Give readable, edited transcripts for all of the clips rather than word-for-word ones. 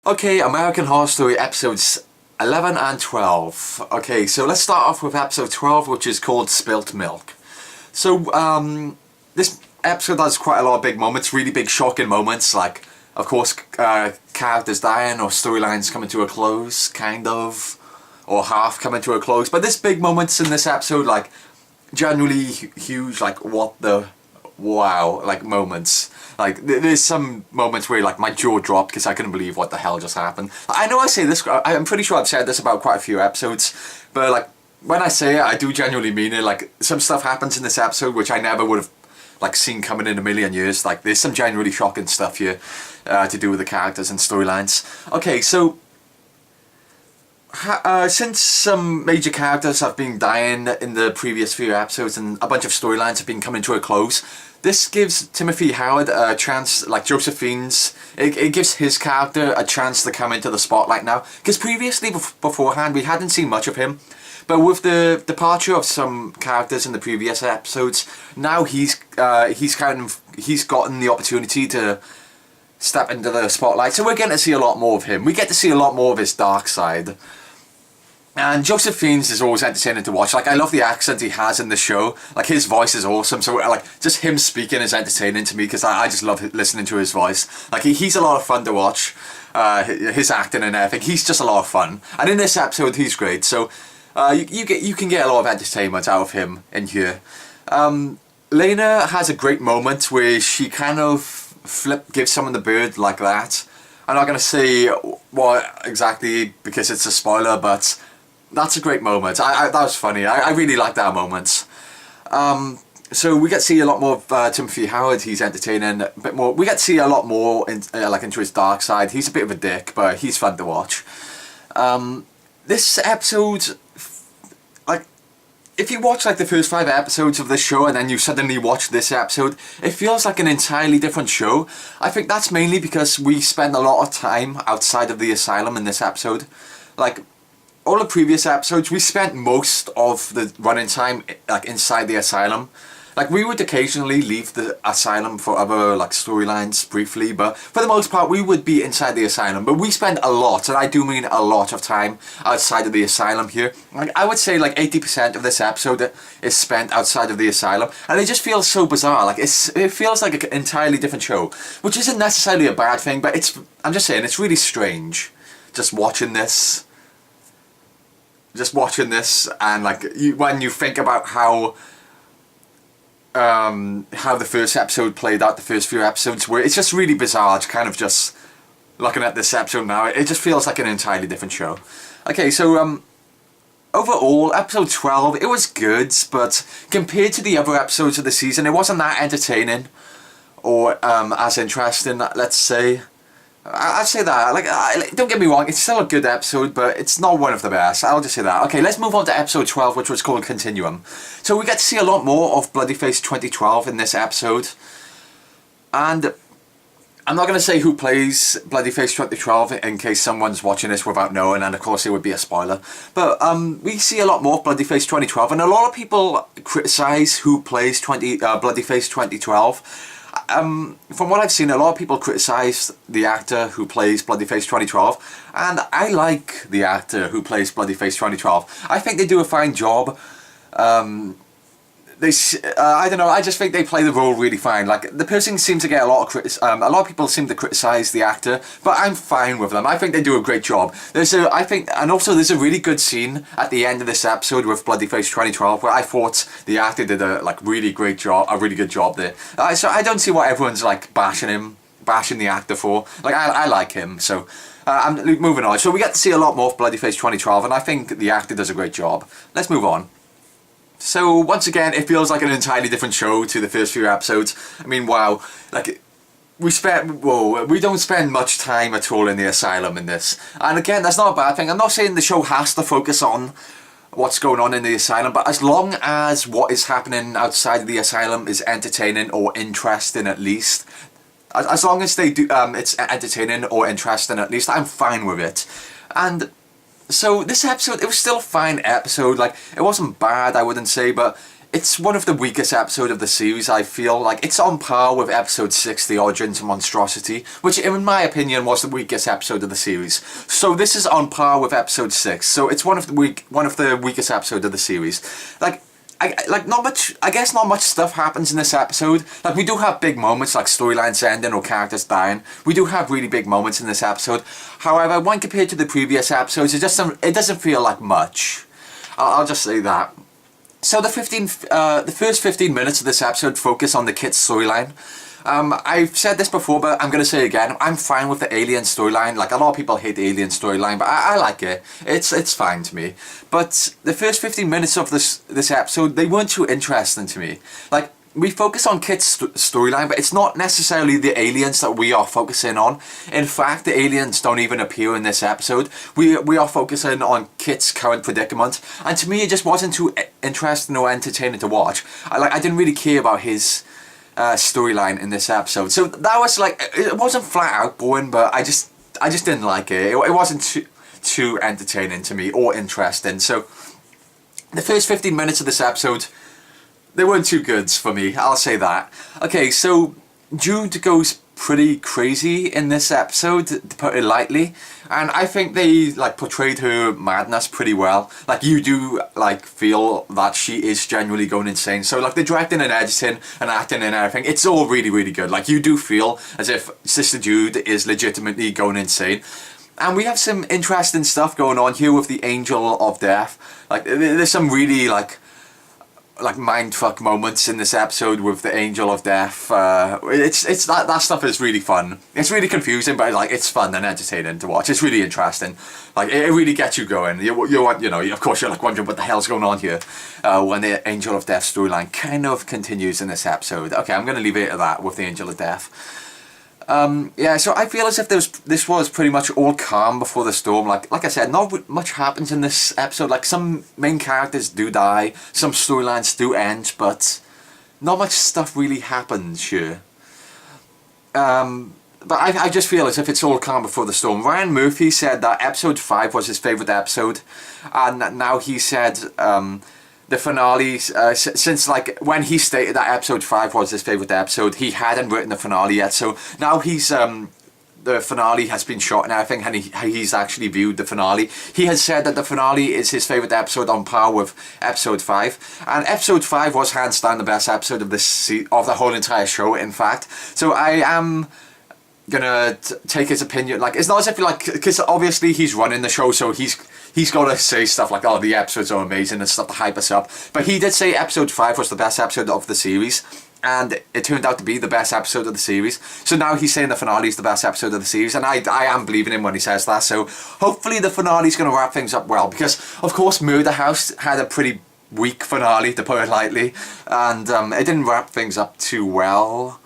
Okay, American Horror Story episodes 11 and 12. Okay, so let's start off with episode 12, which is called Spilt Milk. So, this episode has quite a lot of big moments, really big shocking moments, like, of course, characters dying or storylines coming to a close, kind of, or half coming to a close. But there's big moments in this episode, like, genuinely huge, like, what the wow, like, moments. Like, there's some moments where, like, my jaw dropped because I couldn't believe what the hell just happened. I know I say this, I'm pretty sure I've said this about quite a few episodes, but, like, when I say it, I do genuinely mean it. Like, some stuff happens in this episode which I never would have, like, seen coming in a million years. Like, there's some genuinely shocking stuff here to do with the characters and storylines. Okay, so since some major characters have been dying in the previous few episodes and a bunch of storylines have been coming to a close, this gives Timothy Howard a chance, like Josephine's, it gives his character a chance to come into the spotlight now. Because previously, beforehand, we hadn't seen much of him. But with the departure of some characters in the previous episodes, now he's gotten the opportunity to step into the spotlight. So we're getting to see a lot more of him. We get to see a lot more of his dark side. And Josephine's is always entertaining to watch. Like, I love the accent he has in the show. Like, his voice is awesome. So, like, just him speaking is entertaining to me because I just love listening to his voice. Like, he's a lot of fun to watch. His acting and everything. He's just a lot of fun. And in this episode, he's great. So, you can get a lot of entertainment out of him in here. Lena has a great moment where she kind of gives someone the bird like that. I'm not going to say what exactly because it's a spoiler, but that's a great moment. That was funny. I really like that moment. So we get to see a lot more of Timothy Howard. He's entertaining a bit more. We get to see a lot more into his dark side. He's a bit of a dick, but he's fun to watch. This episode, like, if you watch like the first 5 episodes of this show and then you suddenly watch this episode, it feels like an entirely different show. I think that's mainly because we spend a lot of time outside of the asylum in this episode. Like, all the previous episodes, we spent most of the running time like inside the asylum. Like, we would occasionally leave the asylum for other like storylines briefly, but for the most part we would be inside the asylum. But we spend a lot, and I do mean a lot of time outside of the asylum here. Like, I would say like 80% of this episode is spent outside of the asylum, and it just feels so bizarre. Like, it feels like an entirely different show, which isn't necessarily a bad thing, but I'm just saying it's really strange just watching this. And like when you think about how the first episode played out, the first few episodes, where it's just really bizarre to kind of just looking at this episode now, it just feels like an entirely different show. Okay, so overall, episode 12, it was good, but compared to the other episodes of the season, it wasn't that entertaining or as interesting, let's say. I'd say that. Like, don't get me wrong, it's still a good episode, but it's not one of the best. I'll just say that. Okay, let's move on to episode 12, which was called Continuum. So we get to see a lot more of Bloodyface 2012 in this episode. And I'm not going to say who plays Bloodyface 2012 in case someone's watching this without knowing, and of course it would be a spoiler. But we see a lot more of Bloodyface 2012, and a lot of people criticise who plays Bloodyface 2012. From what I've seen, a lot of people criticise the actor who plays Bloodyface 2012, and I like the actor who plays Bloodyface 2012. I think they do a fine job. I don't know, I just think they play the role really fine. Like, the person seems to get a lot of people seem to criticise the actor, but I'm fine with them. I think they do a great job. And also there's a really good scene at the end of this episode with Bloodyface 2012 where I thought the actor did a really good job there. So I don't see what everyone's like bashing the actor for. Like, I like him, so I'm moving on. So we get to see a lot more of Bloodyface 2012, and I think the actor does a great job. Let's move on. So, once again, it feels like an entirely different show to the first few episodes. I mean, wow. Like, we don't spend much time at all in the asylum in this. And again, that's not a bad thing. I'm not saying the show has to focus on what's going on in the asylum, but as long as what is happening outside of the asylum is entertaining or interesting at least, as long as they do, it's entertaining or interesting at least, I'm fine with it. And so this episode, it was still a fine episode. Like, it wasn't bad, I wouldn't say, but it's one of the weakest episodes of the series, I feel. Like, it's on par with episode 6, The Origins of Monstrosity, which in my opinion was the weakest episode of the series. So this is on par with episode 6, so it's one of the weakest episodes of the series. Not much, I guess not much stuff happens in this episode. Like, we do have big moments, like storylines ending or characters dying. We do have really big moments in this episode. However, when compared to the previous episodes, it doesn't feel like much. I'll just say that. So the first 15 minutes of this episode focus on the kid's storyline. I've said this before, but I'm going to say it again. I'm fine with the alien storyline. Like, a lot of people hate the alien storyline, but I like it. It's fine to me. But the first 15 minutes of this episode, they weren't too interesting to me. Like, we focus on Kit's storyline, but it's not necessarily the aliens that we are focusing on. In fact, the aliens don't even appear in this episode. We are focusing on Kit's current predicament, and to me it just wasn't too interesting or entertaining to watch. I didn't really care about his storyline in this episode. So that was like, it wasn't flat out boring, but I just didn't like it. It wasn't too entertaining to me or interesting. So the first 15 minutes of this episode, they weren't too good for me, I'll say that. Okay, so Jude goes pretty crazy in this episode, to put it lightly, and I think they like portrayed her madness pretty well. Like, you do like feel that she is genuinely going insane. So like the directing and editing and acting and everything, it's all really, really good. Like, you do feel as if Sister Jude is legitimately going insane. And we have some interesting stuff going on here with the Angel of Death. Like, there's some really like mindfuck moments in this episode with the Angel of Death. It's that stuff is really fun. It's really confusing, but like, it's fun and entertaining to watch. It's really interesting. Like, it really gets you going. You know, of course you're like wondering what the hell's going on here when the Angel of Death storyline kind of continues in this episode. Okay, I'm going to leave it at that with the Angel of Death. Yeah, so I feel as if this was pretty much all calm before the storm. Like I said, not much happens in this episode. Like, some main characters do die, some storylines do end, but not much stuff really happens here. But I just feel as if it's all calm before the storm. Ryan Murphy said that episode 5 was his favourite episode, and now he said the finale, since like when he stated that episode 5 was his favourite episode, he hadn't written the finale yet, so now he's the finale has been shot and everything, and he's actually viewed the finale. He has said that the finale is his favourite episode, on par with episode 5, and episode 5 was hands down the best episode of the whole entire show, in fact. So I am gonna take his opinion. Like, it's not as if, like, because obviously he's running the show, so he's got to say stuff like, oh, the episodes are amazing and stuff to hype us up. But he did say episode 5 was the best episode of the series, and it turned out to be the best episode of the series. So now he's saying the finale is the best episode of the series, and I am believing him when he says that. So hopefully the finale is going to wrap things up well, because of course Murder House had a pretty weak finale, to put it lightly, and it didn't wrap things up too well.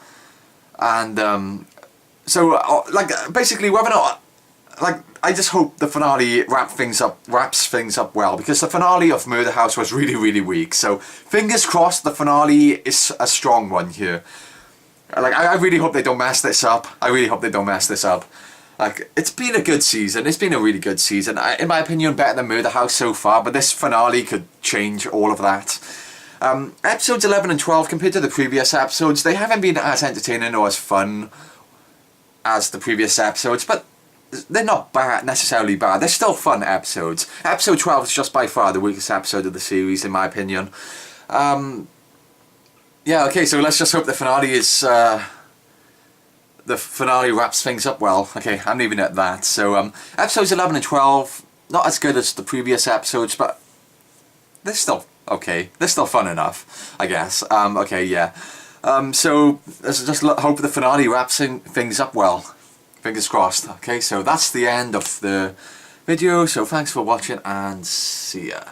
And so like, basically, whether or not, like, I just hope the finale wraps things up well, because the finale of Murder House was really, really weak. So fingers crossed the finale is a strong one here. Like, I really hope they don't mess this up. I really hope they don't mess this up. Like, it's been a good season. It's been a really good season. In my opinion, better than Murder House so far, but this finale could change all of that. Episodes 11 and 12, compared to the previous episodes, they haven't been as entertaining or as fun as the previous episodes, but they're not necessarily bad. They're still fun episodes. Episode 12 is just by far the weakest episode of the series, in my opinion. Yeah, okay, so let's just hope the finale is the finale wraps things up well. Okay, I'm leaving it at that. So episodes 11 and 12, not as good as the previous episodes, but they're still okay. They're still fun enough, I guess. Okay, yeah. So let's just hope the finale wraps things up well. Fingers crossed. Okay, so that's the end of the video. So thanks for watching, and see ya.